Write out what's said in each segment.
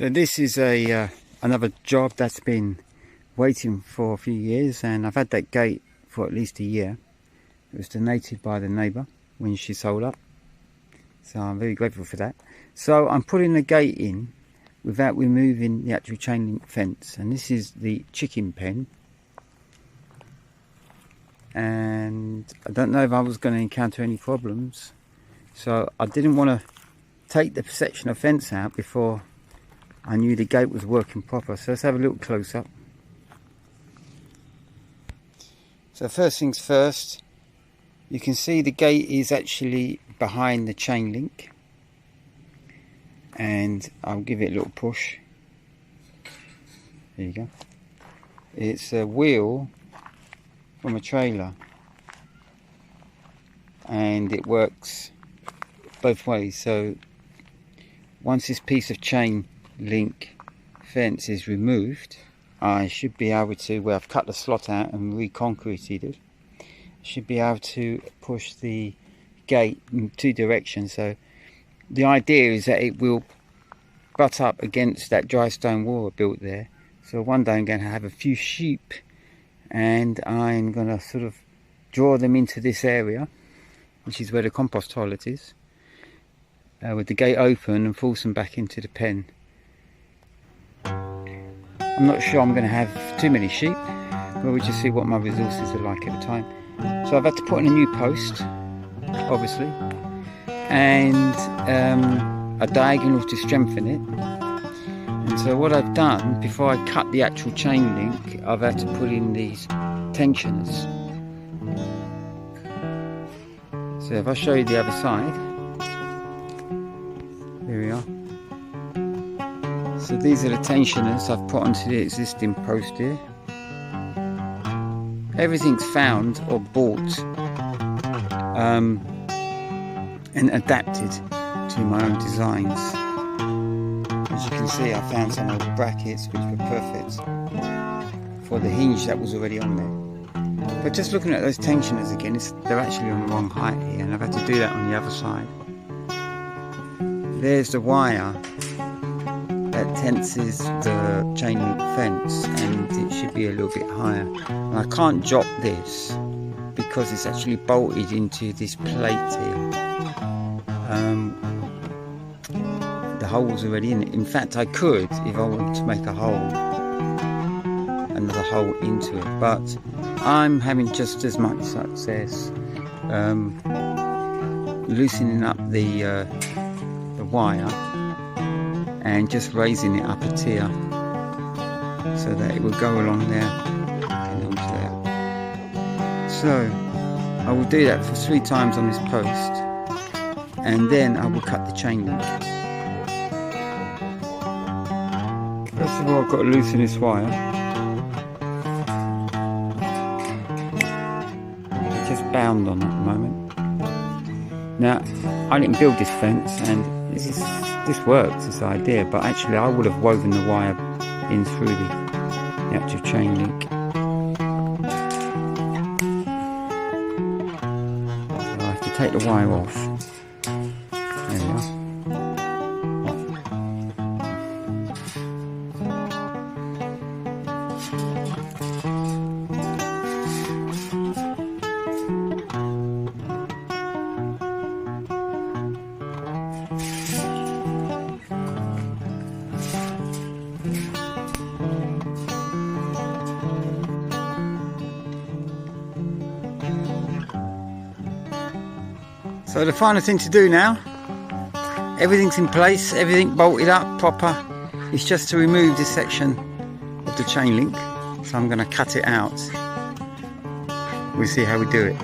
So this is another job that's been waiting for a few years, and I've had that gate for at least a year. It was donated by the neighbour when she sold up, so I'm very grateful for that. So I'm putting the gate in without removing the actual chain link fence, and this is the chicken pen. And I don't know if I was going to encounter any problems, so I didn't want to take the section of fence out before I knew the gate was working proper. So let's have a little close up. So first things first, you can see the gate is actually behind the chain link, and I'll give it a little push. There you go. It's a wheel from a trailer, and it works both ways. So once this piece of chain link fence is removed, I should be able to, where I've cut the slot out and reconcreted it, should be able to push the gate in two directions. So the idea is that it will butt up against that dry stone wall I built there. So one day I'm going to have a few sheep, and I'm going to sort of draw them into this area, which is where the compost toilet is, with the gate open, and force them back into the pen. I'm not sure I'm going to have too many sheep, but we'll just see what my resources are like at the time. So I've had to put in a new post, obviously, and a diagonal to strengthen it. And so what I've done, before I cut the actual chain link, I've had to put in these tensioners. So if I show you the other side, here we are. So these are the tensioners I've put onto the existing post here. Everything's found or bought and adapted to my own designs. As you can see, I found some old brackets which were perfect for the hinge that was already on there. But just looking at those tensioners again, they're actually on the wrong height here, and I've had to do that on the other side. There's the wire that tenses the chain link fence, and it should be a little bit higher. And I can't drop this because it's actually bolted into this plate here. The hole's already in it. In fact, I could, if I wanted to make a hole, another hole into it, but I'm having just as much success loosening up the wire and just raising it up a tier so that it will go along there and onto there. So I will do that for 3 times on this post, and then I will cut the chain link. First of all, I've got to loosen this wire. It's just bound on at the moment. Now, I didn't build this fence, and this works, this idea, but actually I would have woven the wire in through the actual chain link. So I have to take the wire off. There we are. So the final thing to do now, everything's in place, everything bolted up proper, it's just to remove this section of the chain link. So I'm going to cut it out. We'll see how we do it.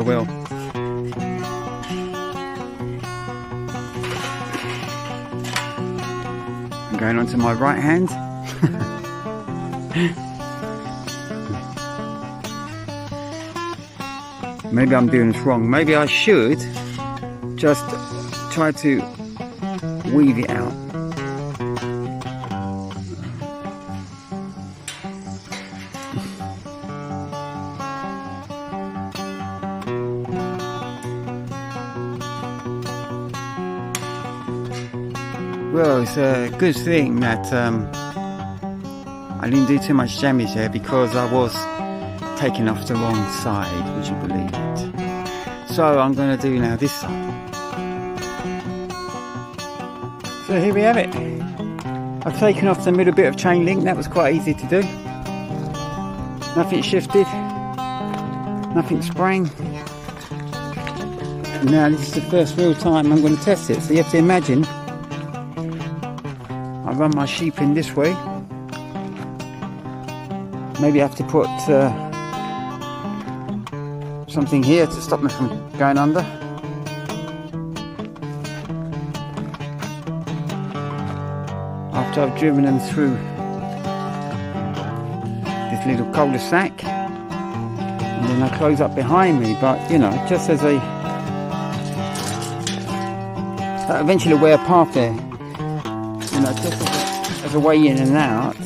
Well. I'm going on to my right hand. Maybe I'm doing this wrong. Maybe I should just try to weave it out. Well, it's a good thing that I didn't do too much damage there, because I was taking off the wrong side, would you believe it? So I'm going to do now this side. So here we have it. I've taken off the middle bit of chain link. That was quite easy to do. Nothing shifted, nothing sprang. Now this is the first real time I'm going to test it. So you have to imagine I run my sheep in this way. Maybe I have to put something here to stop me from going under. After I've driven them through this little cul-de-sac, and then I close up behind me. But you know, just as a that eventually wear a path there, you know, just as a way in and out.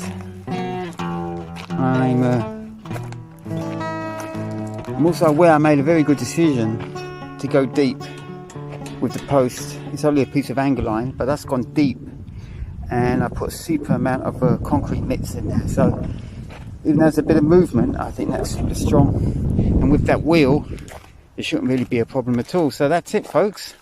I'm also aware I made a very good decision to go deep with the post. It's only a piece of angle line, but that's gone deep, and I put a super amount of concrete nits in there. So even though there's a bit of movement, I think that's super strong, and with that wheel, it shouldn't really be a problem at all. So that's it, folks.